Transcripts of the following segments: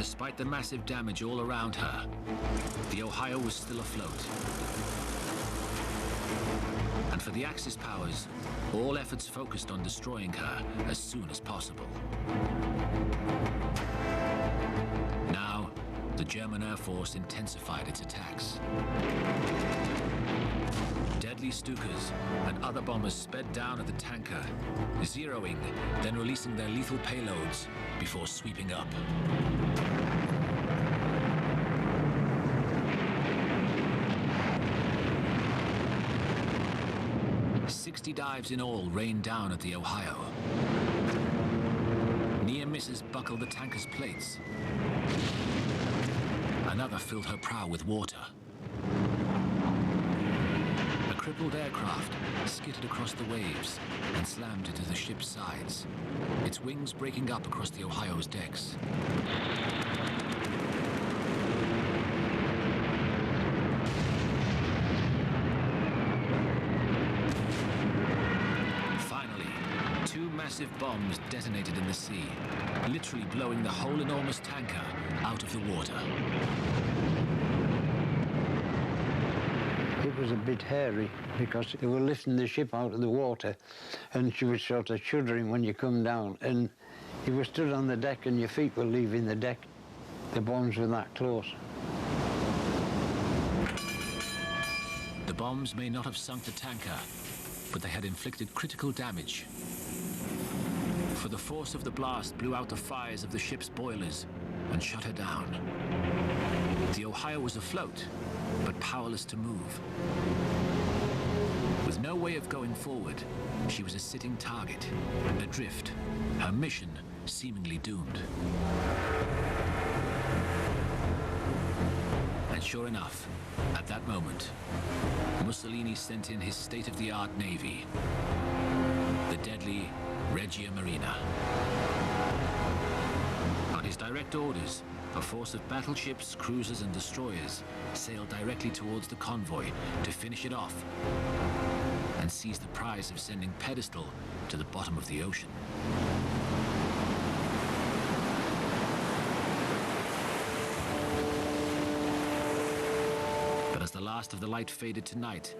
Despite the massive damage all around her, the Ohio was still afloat. And for the Axis powers, all efforts focused on destroying her as soon as possible. Now, the German Air Force intensified its attacks. Deadly Stukas and other bombers sped down at the tanker, zeroing, then releasing their lethal payloads before sweeping up. 60 dives in all rained down at the Ohio. Near misses buckled the tanker's plates. Another filled her prow with water. A crippled aircraft skidded across the waves and slammed into the ship's sides, its wings breaking up across the Ohio's decks. Massive bombs detonated in the sea, literally blowing the whole enormous tanker out of the water. It was a bit hairy because they were lifting the ship out of the water and she was sort of shuddering when you come down, and you were stood on the deck and your feet were leaving the deck. The bombs were that close. The bombs may not have sunk the tanker, but they had inflicted critical damage. For the force of the blast blew out the fires of the ship's boilers and shut her down. The Ohio was afloat, but powerless to move. With no way of going forward, she was a sitting target, adrift, her mission seemingly doomed. And sure enough, at that moment, Mussolini sent in his state-of-the-art navy, the deadly Regia Marina. On his direct orders, a force of battleships, cruisers and destroyers sailed directly towards the convoy to finish it off and seize the prize of sending Pedestal to the bottom of the ocean. But as the last of the light faded to night,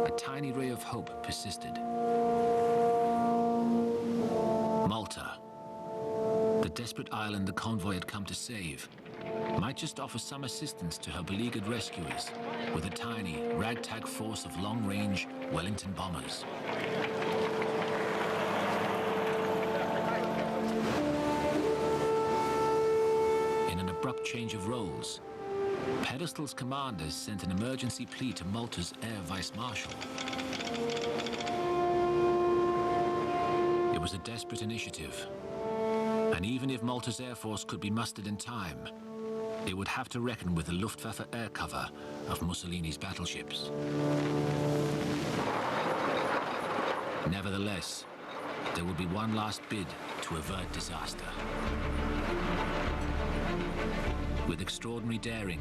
a tiny ray of hope persisted. Malta, the desperate island the convoy had come to save, might just offer some assistance to her beleaguered rescuers with a tiny, ragtag force of long-range Wellington bombers. In an abrupt change of roles, Pedestal's commanders sent an emergency plea to Malta's Air Vice Marshal. It was a desperate initiative, and even if Malta's Air Force could be mustered in time, it would have to reckon with the Luftwaffe air cover of Mussolini's battleships. Nevertheless, there would be one last bid to avert disaster. With extraordinary daring,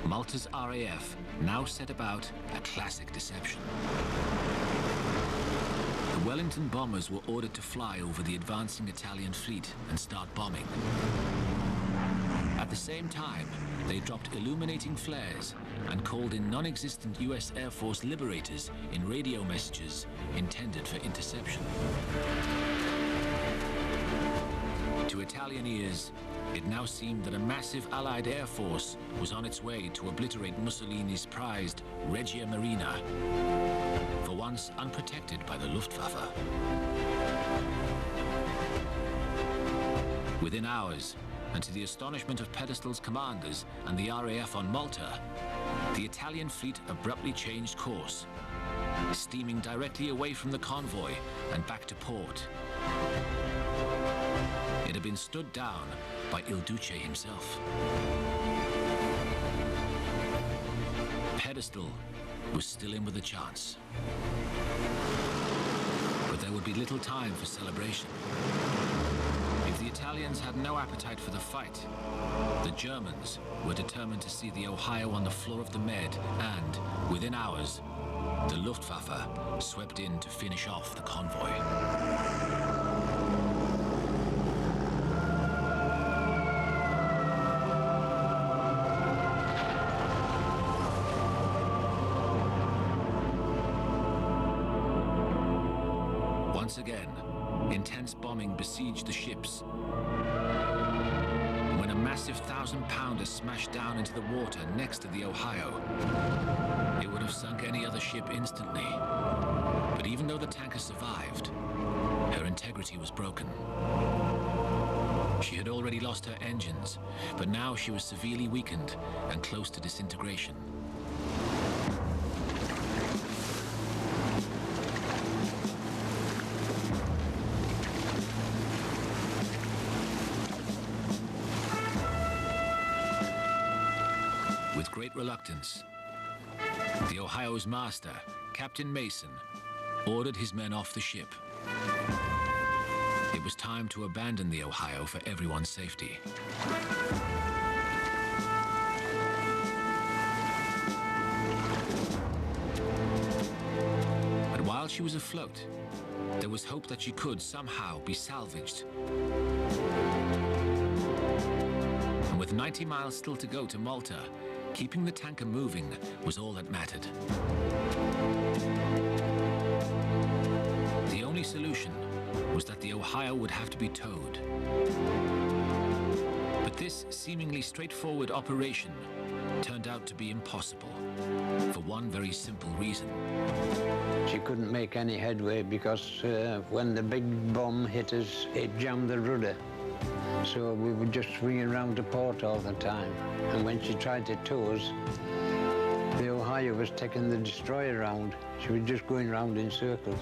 Malta's RAF now set about a classic deception. The Wellington bombers were ordered to fly over the advancing Italian fleet and start bombing. At the same time, they dropped illuminating flares and called in non-existent US Air Force liberators in radio messages intended for interception. To Italian ears, it now seemed that a massive Allied air force was on its way to obliterate Mussolini's prized Regia Marina, for once unprotected by the Luftwaffe. Within hours, and to the astonishment of Pedestal's commanders and the RAF on Malta, the Italian fleet abruptly changed course, steaming directly away from the convoy and back to port. It had been stood down by Il Duce himself. Pedestal was still in with a chance. But there would be little time for celebration. If the Italians had no appetite for the fight, the Germans were determined to see the Ohio on the floor of the Med, and, within hours, the Luftwaffe swept in to finish off the convoy. once again, intense bombing besieged the ships. When a massive 1,000-pounder smashed down into the water next to the Ohio, it would have sunk any other ship instantly. But even though the tanker survived, her integrity was broken. She had already lost her engines, but now she was severely weakened and close to disintegration. With great reluctance, the Ohio's master, Captain Mason, ordered his men off the ship. It was time to abandon the Ohio for everyone's safety. But while she was afloat, there was hope that she could somehow be salvaged. And with 90 miles still to go to Malta, keeping the tanker moving was all that mattered. The only solution was that the Ohio would have to be towed. But this seemingly straightforward operation turned out to be impossible, for one very simple reason. She couldn't make any headway because when the big bomb hit us, it jammed the rudder. So we were just swinging around to port all the time. And when she tried to tow us, the Ohio was taking the destroyer around. She was just going round in circles.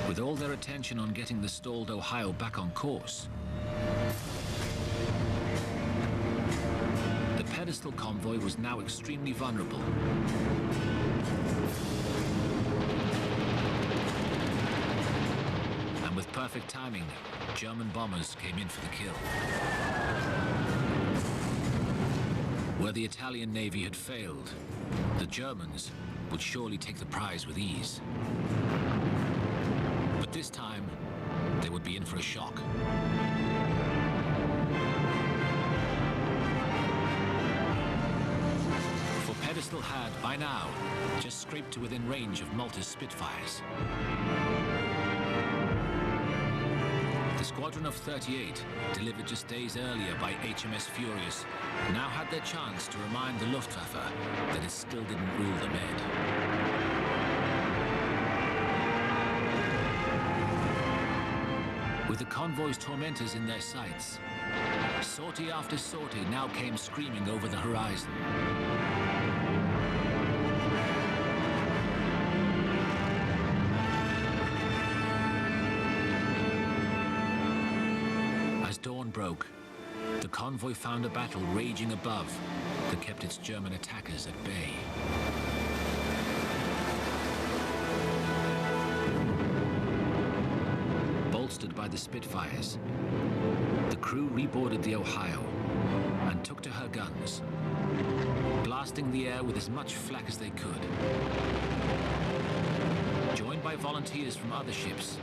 With all their attention on getting the stalled Ohio back on course, the pedestal convoy was now extremely vulnerable. And with perfect timing, German bombers came in for the kill. Where the Italian Navy had failed, the Germans would surely take the prize with ease. But this time, they would be in for a shock. For Pedestal had, by now, just scraped to within range of Malta's Spitfires. The squadron of 38, delivered just days earlier by HMS Furious, now had their chance to remind the Luftwaffe that it still didn't rule the Med. With the convoy's tormentors in their sights, sortie after sortie now came screaming over the horizon. As dawn broke, the convoy found a battle raging above that kept its German attackers at bay. Bolstered by the Spitfires, the crew reboarded the Ohio and took to her guns, blasting the air with as much flak as they could. Joined by volunteers from other ships,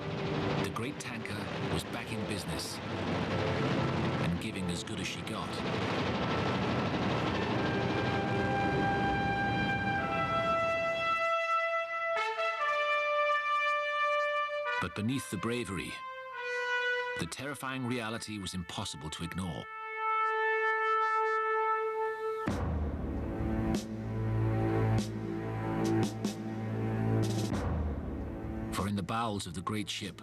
the great tanker was back in business and giving as good as she got. But beneath the bravery, the terrifying reality was impossible to ignore. For in the bowels of the great ship,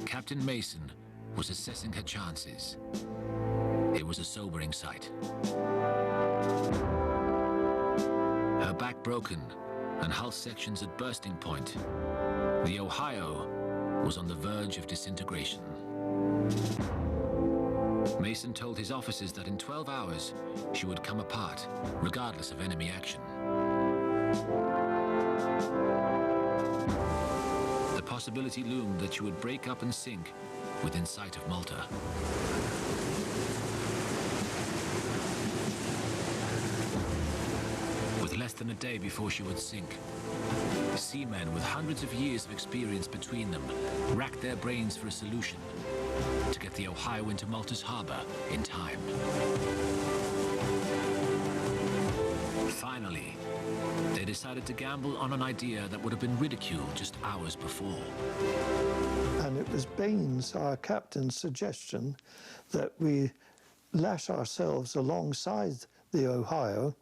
Captain Mason was assessing her chances. It was a sobering sight. Her back broken and hull sections at bursting point, the Ohio was on the verge of disintegration. Mason told his officers that in 12 hours, she would come apart, regardless of enemy action. The possibility loomed that she would break up and sink within sight of Malta. With less than a day before she would sink, seamen with hundreds of years of experience between them racked their brains for a solution to get the Ohio into Malta's harbor in time. Finally, they'd decided to gamble on an idea that would have been ridiculed just hours before. And it was Baines, our captain's suggestion, that we lash ourselves alongside the Ohio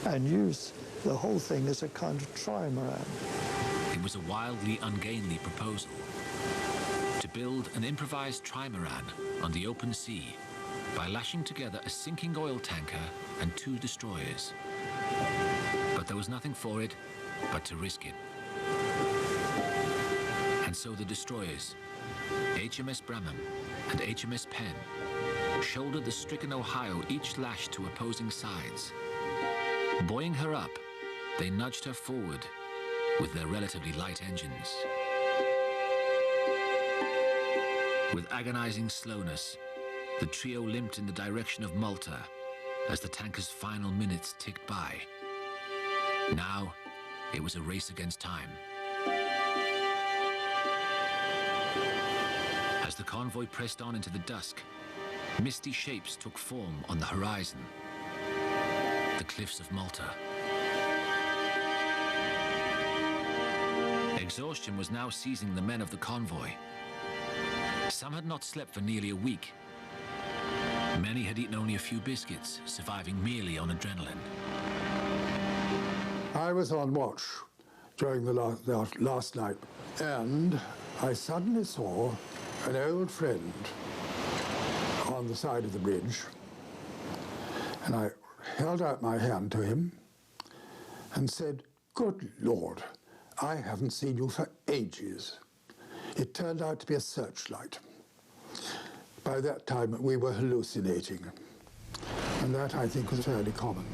and use the whole thing as a kind of trimaran. It was a wildly ungainly proposal. To build an improvised trimaran on the open sea by lashing together a sinking oil tanker and 2 destroyers. But there was nothing for it but to risk it. And so the destroyers, HMS Bremen and HMS Penn, shouldered the stricken Ohio, each lashed to opposing sides. Buoying her up, they nudged her forward with their relatively light engines. With agonizing slowness, the trio limped in the direction of Malta as the tanker's final minutes ticked by. Now, it was a race against time. As the convoy pressed on into the dusk, misty shapes took form on the horizon. The cliffs of Malta. Exhaustion was now seizing the men of the convoy. Some had not slept for nearly a week. Many had eaten only a few biscuits, surviving merely on adrenaline. I was on watch during the last night, and I suddenly saw an old friend on the side of the bridge, and I held out my hand to him and said, "Good Lord, I haven't seen you for ages." It turned out to be a searchlight. By that time, we were hallucinating, and that, I think, was fairly common.